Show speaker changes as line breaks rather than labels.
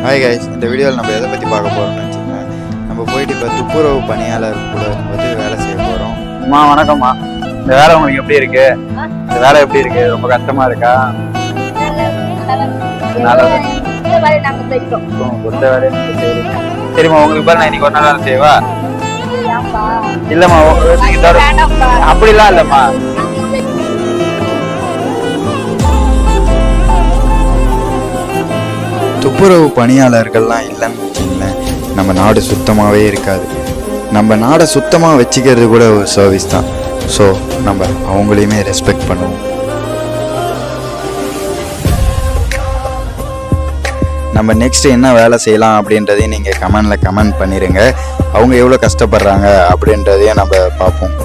Hi guys, இந்த வீடியோவில் நம்ம எதை பற்றி பார்க்க போகிறோம்னு வச்சுக்கோங்க. நம்ம போயிட்டு இப்போ துப்புரவு பணியாளர் கூட வந்து வேலை செய்ய போகிறோம்.
அம்மா வணக்கம்மா. இந்த வேலை உங்களுக்கு எப்படி இருக்கு? இந்த வேலை எப்படி இருக்கு? ரொம்ப கஷ்டமா இருக்கா? சரிம்மா, உங்களுக்கு பாரு நான் இன்னைக்கு ஒரு நாள் வேலை செய்வா? இல்லம்மா, அப்படிலாம் இல்லம்மா.
துப்புரவு பணியாளர்கள்லாம் இல்லைன்னு வச்சுங்களேன், நம்ம நாடு சுத்தமாகவே இருக்காது. நம்ம நாடை சுத்தமாக வச்சுக்கிறது கூட ஒரு சர்வீஸ் தான். ஸோ நம்ம அவங்களையுமே ரெஸ்பெக்ட் பண்ணுவோம். நம்ம நெக்ஸ்ட் என்ன வேலை செய்யலாம் அப்படின்றதையும் நீங்கள் கமெண்ட் பண்ணிடுங்க. அவங்க எவ்வளோ கஷ்டப்படுறாங்க அப்படின்றதையும் நம்ம பார்ப்போம்.